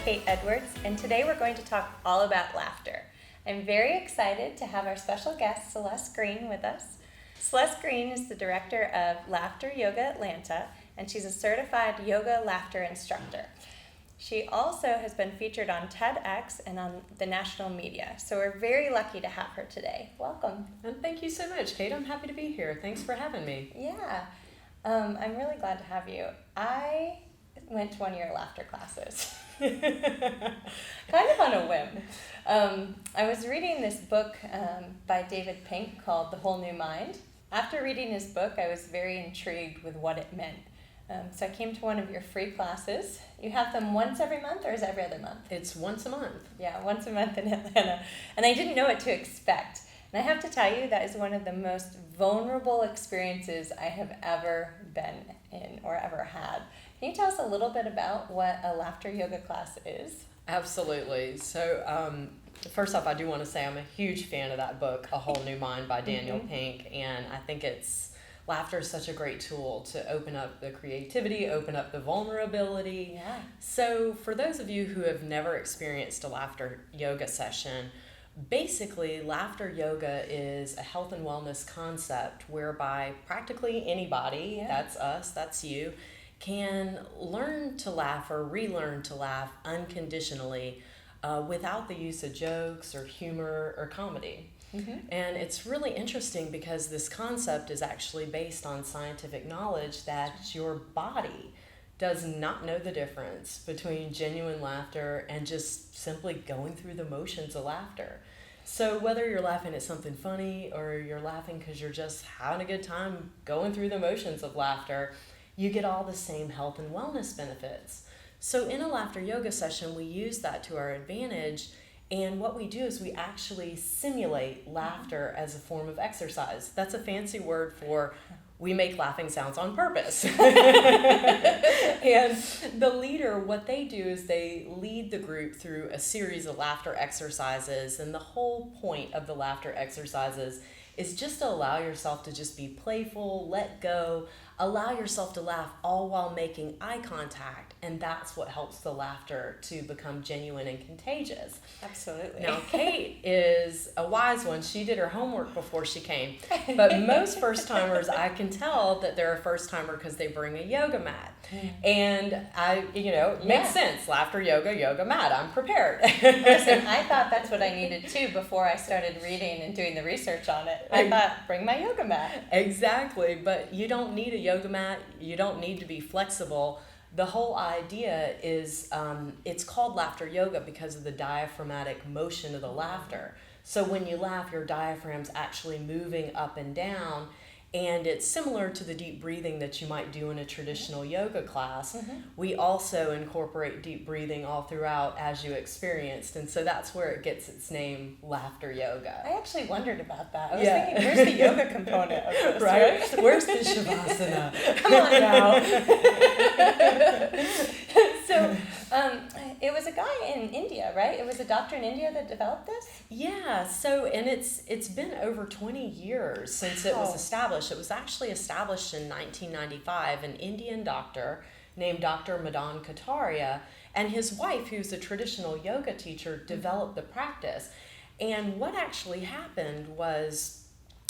Kate Edwards, and today we're going to talk all about laughter. I'm very excited to have our special guest, Celeste Greene, with us. Celeste Greene is the director of Laughter Yoga Atlanta, and she's a certified yoga laughter instructor. She also has been featured on TEDx and on the national media, so we're very lucky to have her today. Welcome. And thank you so much, Kate. I'm happy to be here. Thanks for having me. Yeah, I'm really glad to have you. I went to one of your laughter classes, kind of on a whim. I was reading this book by David Pink called The Whole New Mind. After reading his book, I was very intrigued with what it meant. So I came to one of your free classes. You have them once every month, or is it every other month? It's once a month. Yeah, once a month in Atlanta. And I didn't know what to expect. And I have to tell you, that is one of the most vulnerable experiences I have ever been in or ever had. Can you tell us a little bit about what a laughter yoga class is? Absolutely. So first off, I do want to say I'm a huge fan of that book, A Whole New Mind by Daniel Pink. And I think laughter is such a great tool to open up the creativity, open up the vulnerability. Yeah. So for those of you who have never experienced a laughter yoga session, basically laughter yoga is a health and wellness concept whereby practically anybody, that's us, that's you, can learn to laugh or relearn to laugh unconditionally without the use of jokes or humor or comedy. And it's really interesting because this concept is actually based on scientific knowledge that your body does not know the difference between genuine laughter and just simply going through the motions of laughter. So whether you're laughing at something funny or you're laughing because you're just having a good time going through the motions of laughter, you get all the same health and wellness benefits. So in a laughter yoga session, we use that to our advantage. And what we do is we actually simulate laughter as a form of exercise. That's a fancy word for we make laughing sounds on purpose. And the leader, what they do is they lead the group through a series of laughter exercises. And the whole point of the laughter exercises is just to allow yourself to just be playful, let go, allow yourself to laugh all while making eye contact. And that's what helps the laughter to become genuine and contagious. Absolutely. Now, Kate is a wise one. She did her homework before she came. But most first-timers, I can tell that they're a first-timer because they bring a yoga mat. And it makes sense. Laughter yoga, yoga mat. I'm prepared. Listen, I thought that's what I needed too before I started reading and doing the research on it. I thought, bring my yoga mat. Exactly. But you don't need a yoga mat. You don't need to be flexible. The whole idea is it's called laughter yoga because of the diaphragmatic motion of the laughter. So when you laugh, your diaphragm's actually moving up and down, and it's similar to the deep breathing that you might do in a traditional yoga class. We also incorporate deep breathing all throughout as you experienced, and so that's where it gets its name, laughter yoga. I actually wondered about that. I was thinking, where's the yoga component of this? Right? Where's the shavasana? Come on now. So, it was a guy in India, right? It was a doctor in India that developed this? Yeah, so, and it's been over 20 years since it was established. It was actually established in 1995, an Indian doctor named Dr. Madan Kataria, and his wife, who's a traditional yoga teacher, developed the practice. And what actually happened was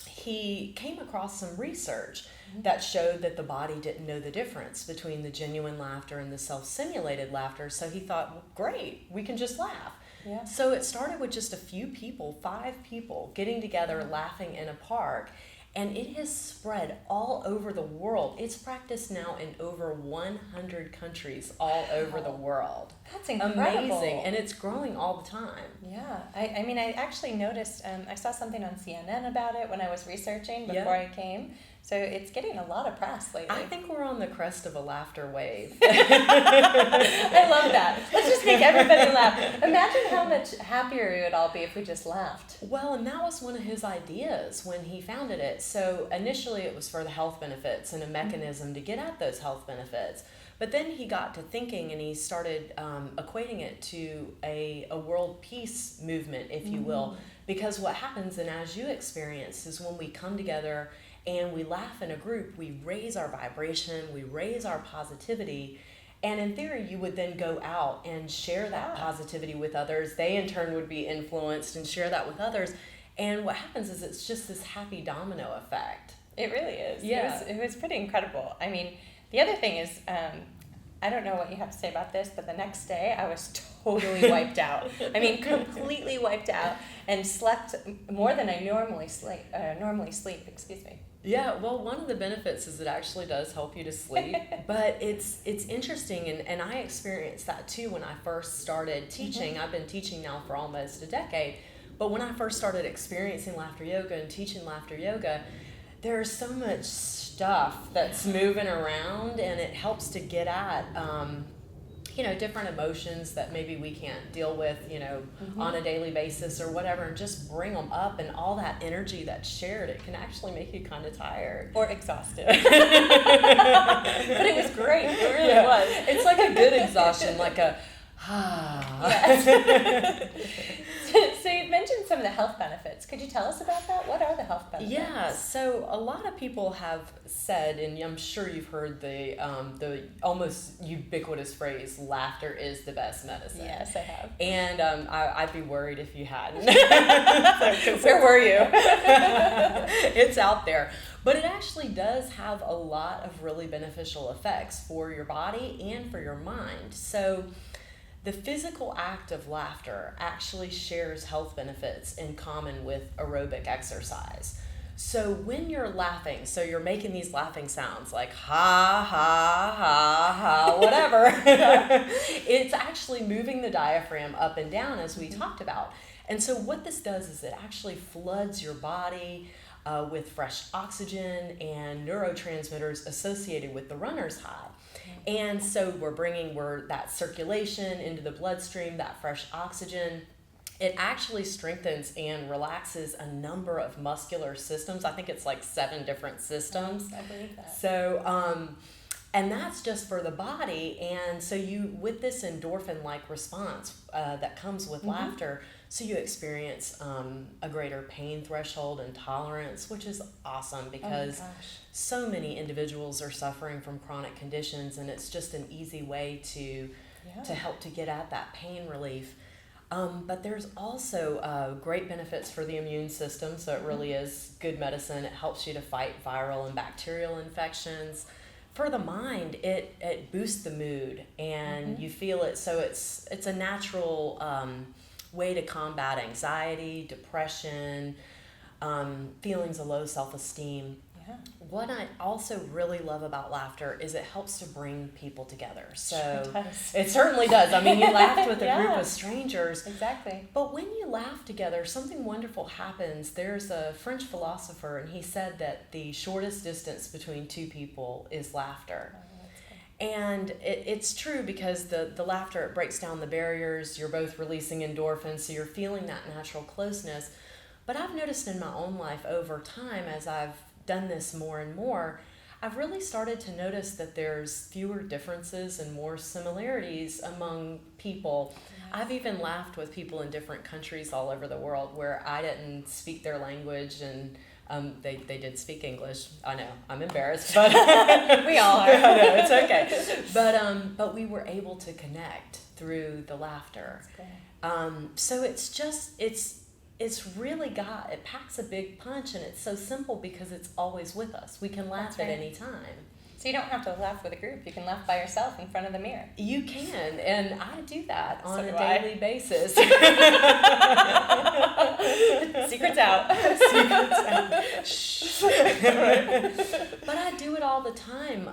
he came across some research that showed that the body didn't know the difference between the genuine laughter and the self-simulated laughter. So he thought, well, great, we can just laugh. Yeah. So it started with just a few people, 5 people, getting together, laughing in a park. And it has spread all over the world. It's practiced now in over 100 countries all over the world. That's incredible. Amazing. And it's growing all the time. Yeah. I mean, I actually noticed, I saw something on CNN about it when I was researching before I came. So it's getting a lot of press lately. I think we're on the crest of a laughter wave. I love that. Let's just make everybody laugh. Imagine how much happier we would all be if we just laughed. Well, and that was one of his ideas when he founded it. So initially it was for the health benefits and a mechanism to get at those health benefits. But then he got to thinking and he started equating it to a world peace movement, if you will. Because what happens, and as you experienced, is when we come together and we laugh in a group, we raise our vibration, we raise our positivity, And in theory, you would then go out and share that positivity with others. They in turn would be influenced and share that with others. And what happens is it's just this happy domino effect. It really is. Yeah. It was pretty incredible. I mean, the other thing is, I don't know what you have to say about this, but the next day I was totally wiped out. I mean, completely wiped out, and slept more than I normally sleep. Excuse me. Yeah, well, one of the benefits is it actually does help you to sleep, but it's interesting, and I experienced that too when I first started teaching. Mm-hmm. I've been teaching now for almost a decade, but when I first started experiencing laughter yoga and teaching laughter yoga, there's so much stuff that's moving around, and it helps to get at different emotions that maybe we can't deal with, on a daily basis or whatever, and just bring them up, and all that energy that's shared, it can actually make you kind of tired. Or exhausted. But it was great. It really was. It's like a good exhaustion, like a, Yes. So you've mentioned some of the health benefits. Could you tell us about that? What are the health benefits? Yeah, so a lot of people have said, and I'm sure you've heard the almost ubiquitous phrase, laughter is the best medicine. Yes, I have. And I'd be worried if you hadn't. Where were you? It's out there. But it actually does have a lot of really beneficial effects for your body and for your mind. So the physical act of laughter actually shares health benefits in common with aerobic exercise. So when you're laughing, so you're making these laughing sounds like ha, ha, ha, ha, whatever, it's actually moving the diaphragm up and down, as we talked about. And so what this does is it actually floods your body with fresh oxygen and neurotransmitters associated with the runner's high. And so we're that circulation into the bloodstream, that fresh oxygen. It actually strengthens and relaxes a number of muscular systems. I think it's like 7 different systems. I believe that. So, and that's just for the body. And so with this endorphin-like response that comes with laughter, so you experience a greater pain threshold and tolerance, which is awesome because so many individuals are suffering from chronic conditions, and it's just an easy way to help to get at that pain relief. But there's also great benefits for the immune system, so it really is good medicine. It helps you to fight viral and bacterial infections. For the mind, it boosts the mood, and you feel it. So it's a natural way to combat anxiety, depression, feelings of low self-esteem. Yeah. What I also really love about laughter is it helps to bring people together. So It does. it certainly does. I mean, you laughed with a Yeah. group of strangers. Exactly. But when you laugh together, something wonderful happens. There's a French philosopher, and he said that the shortest distance between two people is laughter. And it's true because the laughter, it breaks down the barriers. You're both releasing endorphins, so you're feeling that natural closeness. But I've noticed in my own life over time, as I've done this more and more, I've really started to notice that there's fewer differences and more similarities among people. I've even laughed with people in different countries all over the world where I didn't speak their language, and they did speak English. I know, I'm embarrassed, but We all are. I know, it's okay. But we were able to connect through the laughter. So it's really it packs a big punch, and it's so simple because it's always with us. We can laugh at any time. So you don't have to laugh with a group. You can laugh by yourself in front of the mirror. You can, and I do that on a do I. daily basis. Secrets out. Secrets out. Shh. But I do it all the time.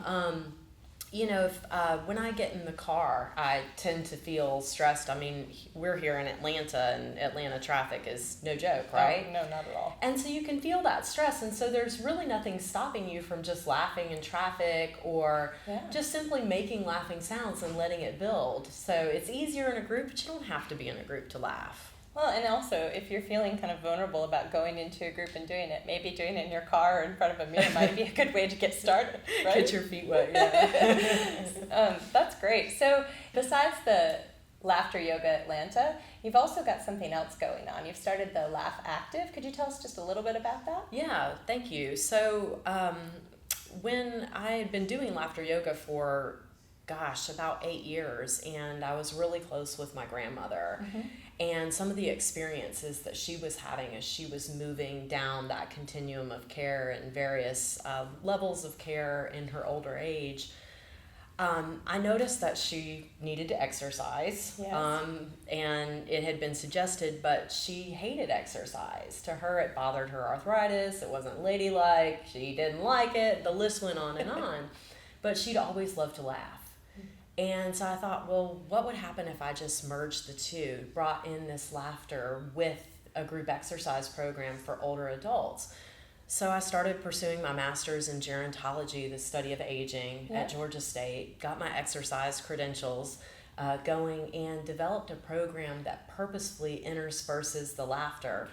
When I get in the car, I tend to feel stressed. I mean, we're here in Atlanta, and Atlanta traffic is no joke, right? Oh, no, not at all. And so you can feel that stress, and so there's really nothing stopping you from just laughing in traffic or just simply making laughing sounds and letting it build. So it's easier in a group, but you don't have to be in a group to laugh. Well, and also, if you're feeling kind of vulnerable about going into a group and doing it, maybe doing it in your car or in front of a mirror might be a good way to get started, right? Get your feet wet, yeah. That's great. So besides the Laughter Yoga Atlanta, you've also got something else going on. You've started the Laugh Active. Could you tell us just a little bit about that? Yeah, thank you. So when I had been doing laughter yoga for about 8 years, and I was really close with my grandmother. Mm-hmm. And some of the experiences that she was having as she was moving down that continuum of care and various levels of care in her older age, I noticed that she needed to exercise. Yes. And it had been suggested, but she hated exercise. To her, it bothered her arthritis. It wasn't ladylike. She didn't like it. The list went on and on. But she'd always loved to laugh. And so I thought, well, what would happen if I just merged the two, brought in this laughter with a group exercise program for older adults? So I started pursuing my master's in gerontology, the study of aging, at Georgia State, got my exercise credentials going, and developed a program that purposefully intersperses the laughter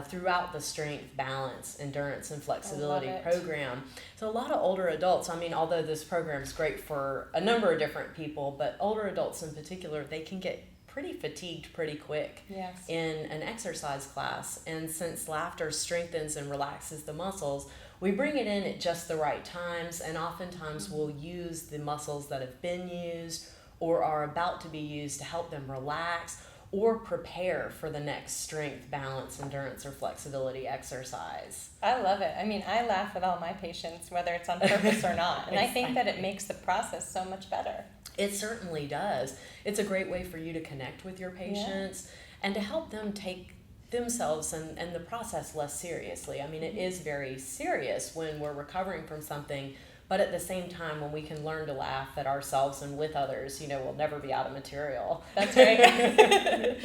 throughout the strength, balance, endurance, and flexibility program. So a lot of older adults, I mean, although this program is great for a number of different people, but older adults in particular, they can get pretty fatigued pretty quick in an exercise class. And since laughter strengthens and relaxes the muscles, we bring it in at just the right times, and oftentimes we'll use the muscles that have been used or are about to be used to help them relax or prepare for the next strength, balance, endurance, or flexibility exercise. I love it. I mean, I laugh with all my patients, whether it's on purpose or not. And I think that it makes the process so much better. It certainly does. It's a great way for you to connect with your patients and to help them take themselves and the process less seriously. I mean, it is very serious when we're recovering from something, but at the same time, when we can learn to laugh at ourselves and with others, we'll never be out of material. That's right.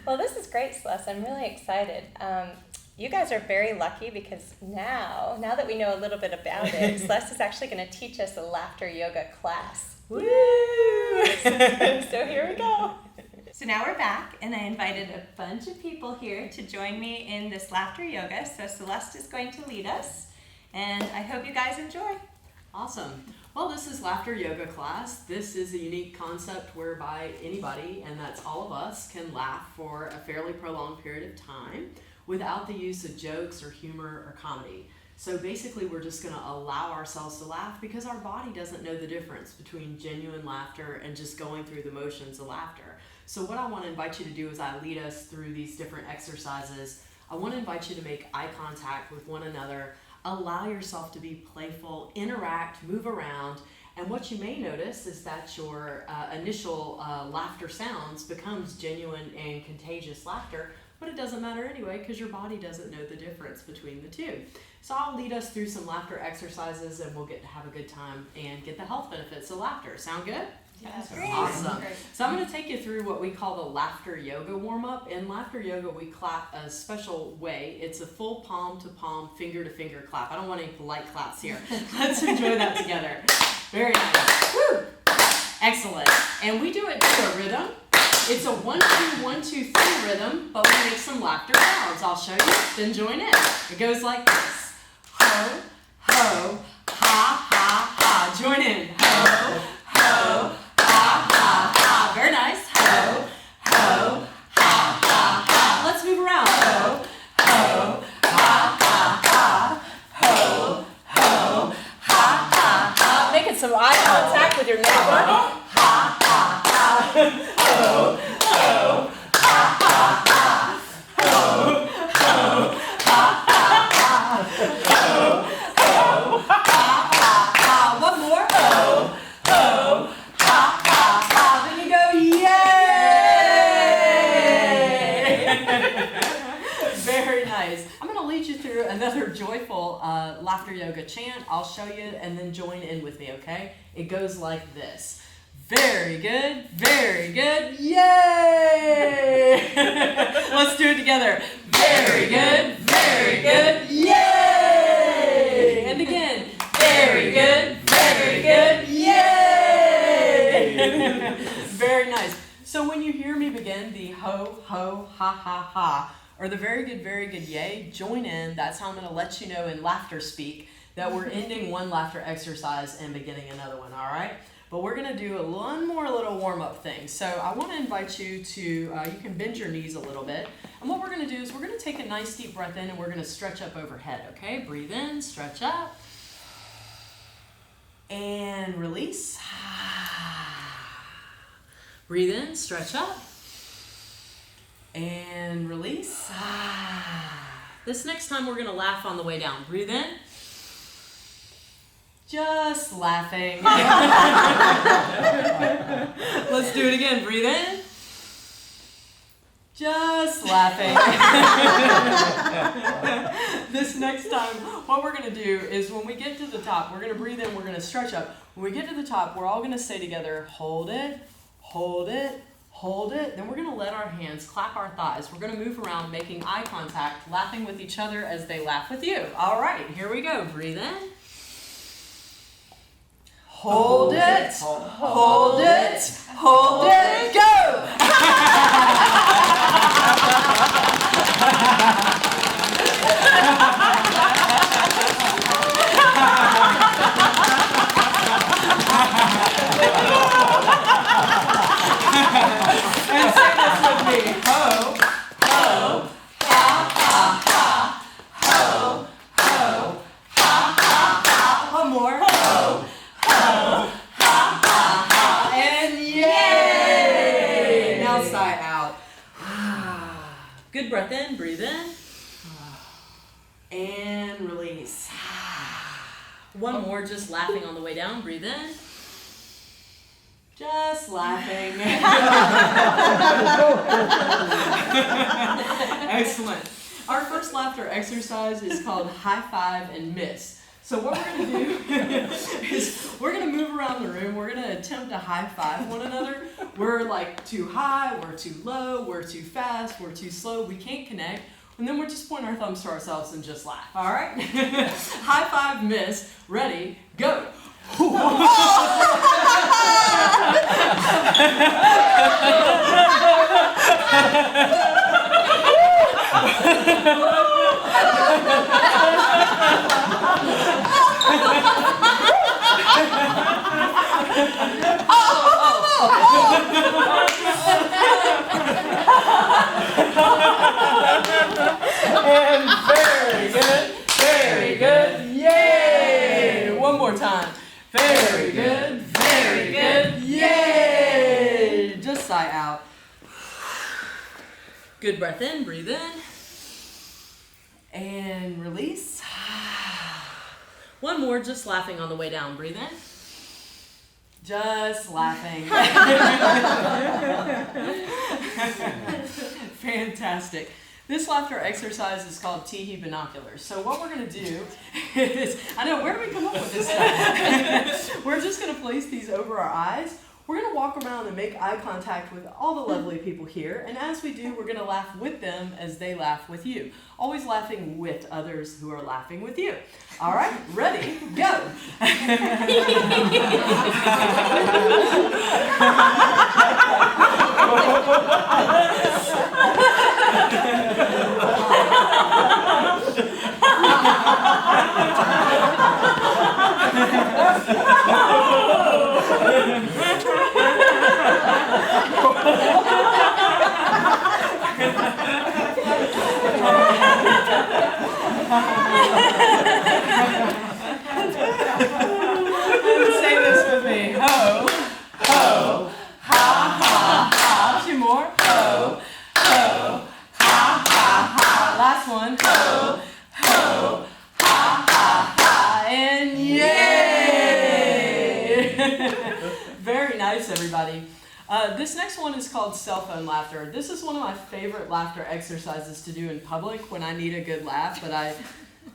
Well, this is great, Celeste. I'm really excited. You guys are very lucky because now that we know a little bit about it, Celeste is actually going to teach us a laughter yoga class. Woo! So here we go. So now we're back, and I invited a bunch of people here to join me in this laughter yoga. So Celeste is going to lead us, and I hope you guys enjoy. Awesome. Well, this is laughter yoga class. This is a unique concept whereby anybody, and that's all of us, can laugh for a fairly prolonged period of time without the use of jokes or humor or comedy. So basically, we're just going to allow ourselves to laugh because our body doesn't know the difference between genuine laughter and just going through the motions of laughter. So what I want to invite you to do as I lead us through these different exercises, I want to invite you to make eye contact with one another, allow yourself to be playful, interact, move around, and what you may notice is that your initial laughter sounds becomes genuine and contagious laughter, but it doesn't matter anyway because your body doesn't know the difference between the two. So I'll lead us through some laughter exercises and we'll get to have a good time and get the health benefits of laughter. Sound good? Yes. Great. Awesome. So I'm going to take you through what we call the laughter yoga warm-up. In laughter yoga, we clap a special way. It's a full palm to palm, finger to finger clap. I don't want any polite claps here. Let's enjoy that together. Very nice. Woo! Excellent. And we do it to a rhythm. It's a 1, 2, 1, 2, 3 rhythm, but we make some laughter sounds. I'll show you. Then join in. It goes like this. Ho, ho, ha, ha, ha. Join in. Ho, ho, ha, ha, ha. Very nice. Ho, ho, ha, ha, ha. Let's move around. Ho, ho, ha, ha, ha. Ho, ho, ha, ha, ha. Making some eye contact with your neighbor. Ha, ha, ha. Ho, ho, ha, ha, ha. Ho, ho, ha, ha, ha. Ho, ho, ha, ha, ha. One more. Ho, ho, ha, ha, ha. Then you go, yay! Very nice. I'm going to lead you through another joyful laughter yoga chant. I'll show you and then join in with me, okay? It goes like this. Very good, yay! Let's do it together. Very good, yay! And again, very good, yay! Very nice. So when you hear me begin the ho, ho, ha, ha, ha, or the very good, yay, join in. That's how I'm going to let you know in laughter speak that we're ending one laughter exercise and beginning another one, all right? But we're going to do one more little warm-up thing. So I want to invite you to, you can bend your knees a little bit. And what we're going to do is we're going to take a nice deep breath in and we're going to stretch up overhead, okay? Breathe in, stretch up. And release. Breathe in, stretch up. And release. This next time we're going to laugh on the way down. Breathe in. Just laughing. Let's do it again. Breathe in. Just laughing. This next time, what we're going to do is when we get to the top, we're going to breathe in, we're going to stretch up. When we get to the top, we're all going to say together, hold it, hold it, hold it. Then we're going to let our hands clap our thighs. We're going to move around making eye contact, laughing with each other as they laugh with you. All right, here we go. Breathe in. Hold it, hold it, hold it, go! And say this with me. Ho, ho, ha, ha, ha. Ho, ho, ha, ha, ha. One more. Ho, ho, ha, ha, ha. And yay! Now sigh out. Good breath in, breathe in. And release. One more, just laughing on the way down. Breathe in. Just laughing. Excellent. Our first laughter exercise is called high five and miss. So what we're going to do is we're going to move around the room. We're going to attempt to high five one another. We're like too high, we're too low, we're too fast, we're too slow. We can't connect. And then we're just pointing our thumbs to ourselves and just laugh. All right? High five, miss. Ready, go. And very good, very good, yay! One more time. Very good, yay! Just sigh out. Good breath in, breathe in. And release. One more, just laughing on the way down. Breathe in. Just laughing. Fantastic. This laughter exercise is called Teehee Binoculars. So what we're going to do is, I know, where do we come up with this stuff? We're just going to place these over our eyes. We're going to walk around and make eye contact with all the lovely people here. And as we do, we're going to laugh with them as they laugh with you. Always laughing with others who are laughing with you. All right, ready, go. Say this with me. Ho, ho, ha, ha, ha. Two more. Ho, ho, ha, ha, ha. Last one. Ho, ho, ha, ha, ha. And yay! Very nice, everybody. This next one is called cell phone laughter. This is one of my favorite laughter exercises to do in public when I need a good laugh, but I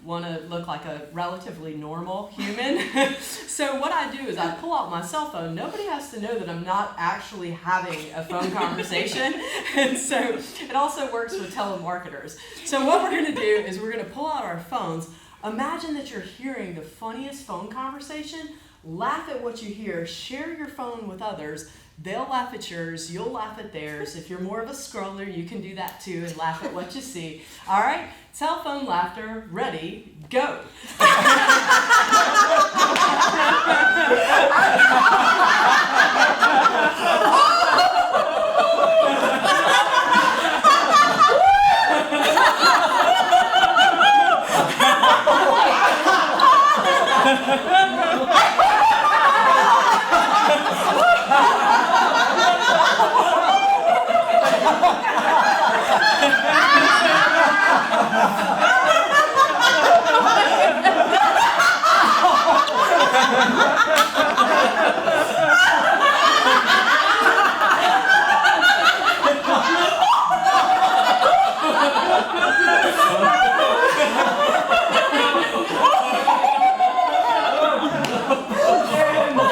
want to look like a relatively normal human. So what I do is I pull out my cell phone. Nobody has to know that I'm not actually having a phone conversation. And so it also works with telemarketers. So what we're going to do is we're going to pull out our phones. Imagine that you're hearing the funniest phone conversation. Laugh at what you hear. Share your phone with others. They'll laugh at yours. You'll laugh at theirs. If you're more of a scroller, you can do that too and laugh at what you see. All right? Cell phone laughter. Ready? Go.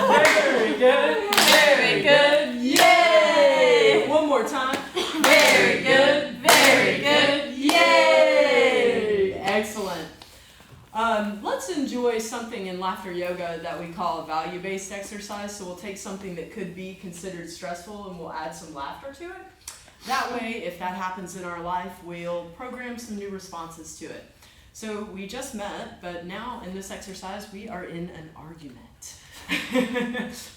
Very good. Very good. Yay! One more time. Very good. Very good. Yay! Excellent. Let's enjoy something in laughter yoga that we call a value-based exercise. So we'll take something that could be considered stressful and we'll add some laughter to it. That way, if that happens in our life, we'll program some new responses to it. So we just met, but now in this exercise, we are in an argument.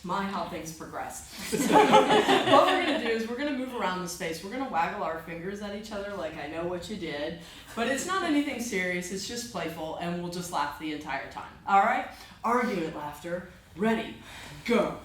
My, how things progress. So what we're going to do is we're going to move around the space. We're going to waggle our fingers at each other like I know what you did. But it's not anything serious. It's just playful, and we'll just laugh the entire time. All right? Argument laughter. Ready. Go.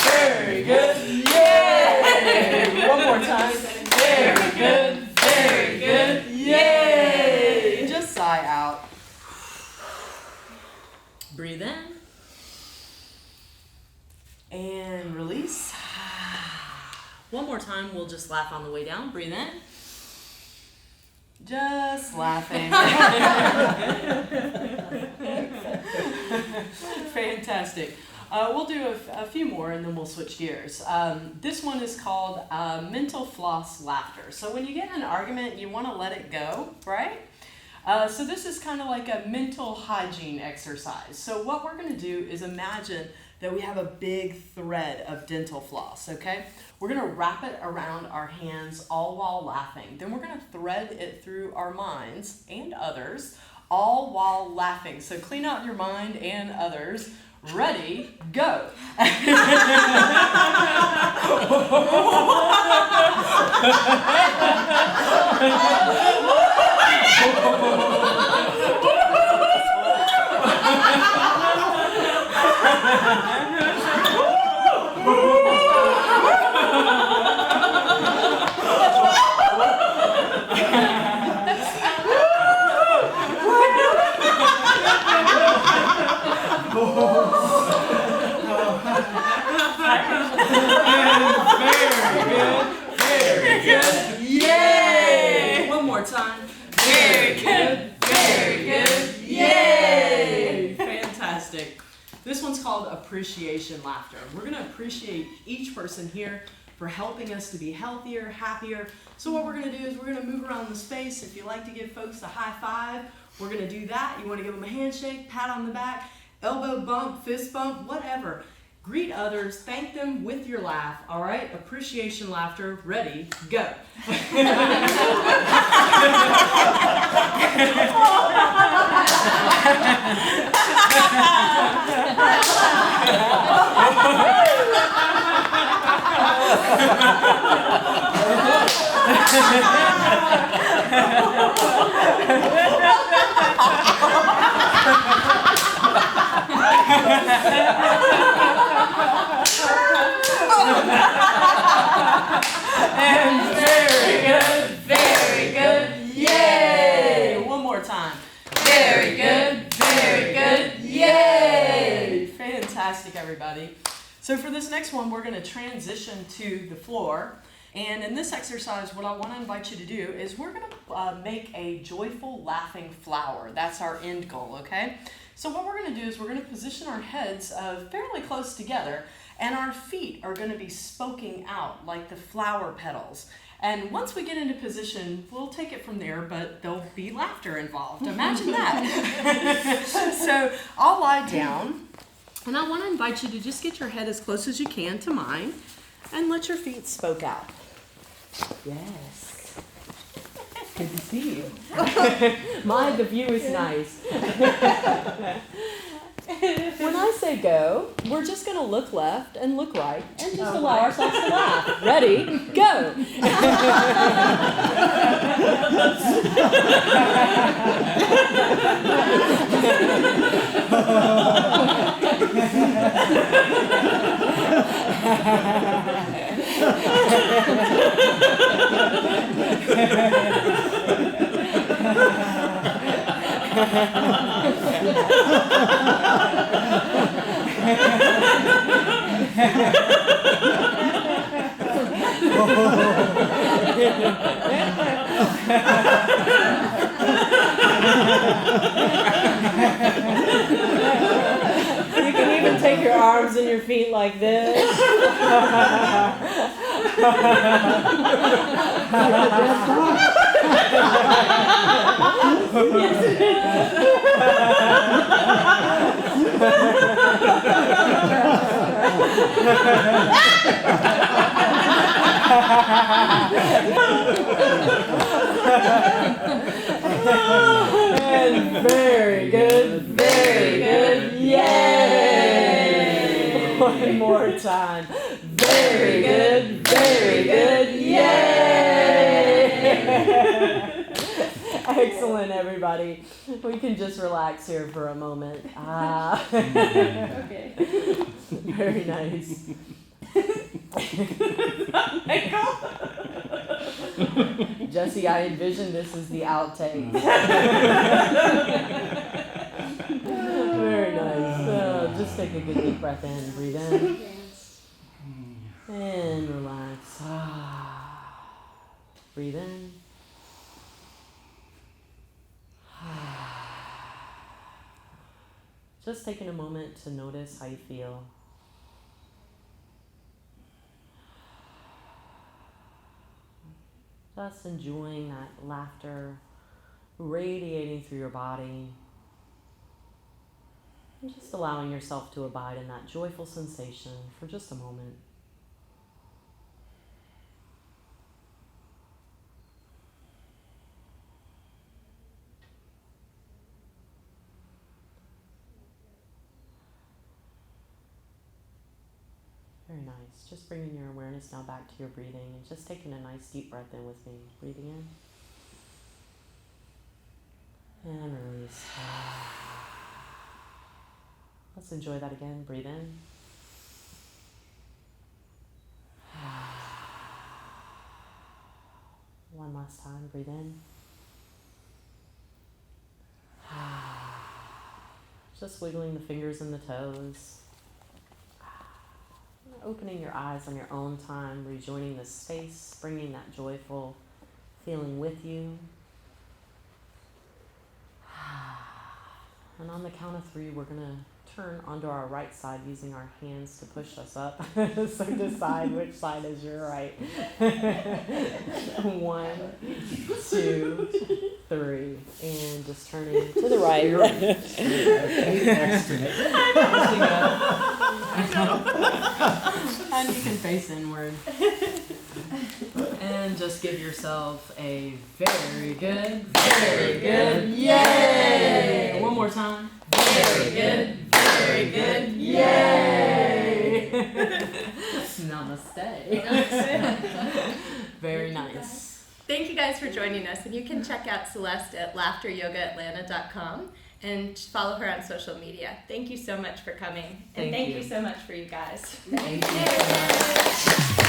Very good. Yay! One more time. Very good. Yay! Just sigh out. Breathe in. And release. One more time, we'll just laugh on the way down. Breathe in. Just laughing. Fantastic. We'll do a few more and then we'll switch gears. This one is called mental floss laughter. So when you get in an argument, you want to let it go, right? So this is kind of like a mental hygiene exercise. So what we're going to do is imagine that we have a big thread of dental floss, okay? We're going to wrap it around our hands all while laughing. Then we're going to thread it through our minds and others, all while laughing. So clean out your mind and others. Ready, go. Very good. Yay! One more time. Very good. Yay! Fantastic. This one's called appreciation laughter. We're going to appreciate each person here for helping us to be healthier, happier. So what we're going to do is we're going to move around the space. If you like to give folks a high five, we're going to do that. You want to give them a handshake, pat on the back, elbow bump, fist bump, whatever. Greet others, thank them with your laugh, all right? Appreciation laughter, ready, go. And very good, yay! One more time. Very good, yay! Fantastic, everybody. So for this next one, we're going to transition to the floor. And in this exercise, what I want to invite you to do is we're going to make a joyful laughing flower. That's our end goal, okay? So what we're going to do is we're going to position our heads fairly close together, and our feet are going to be spoking out like the flower petals. And once we get into position, we'll take it from there, but there'll be laughter involved. Imagine that. So I'll lie down, and I want to invite you to just get your head as close as you can to mine. And let your feet spoke out. Yes. Good to see you. The view is nice. When I say go, we're just going to look left and look right and just allow ourselves to laugh. Ready? Go. You can even take your arms and your feet like this. And very good, very good. Yay! One more time. Very good, very good. Yay! Excellent, everybody. We can just relax here for a moment. Okay. Very nice. Jesse, I envision this as the outtake. Very nice. Just take a good deep breath in. Breathe in. And relax. Breathe in. Just taking a moment to notice how you feel. Just enjoying that laughter radiating through your body. And just allowing yourself to abide in that joyful sensation for just a moment. Very nice. Just bringing your awareness now back to your breathing and just taking a nice deep breath in with me. Breathing in. And release. Let's enjoy that again. Breathe in. One last time. Breathe in. Just wiggling the fingers and the toes. Opening your eyes on your own time, rejoining the space, bringing that joyful feeling with you. And on the count of 3, we're going to turn onto our right side using our hands to push us up. So decide which side is your right. 1, 2, 3. And just turning to the right. And you can face inward. And just give yourself a very good, very good, yay! One more time. Very good, yay! Namaste. Very nice. Thank you guys for joining us, and you can check out Celeste at laughteryogaatlanta.com and follow her on social media. Thank you so much for coming, and thank you so much for you guys. Thank you so much.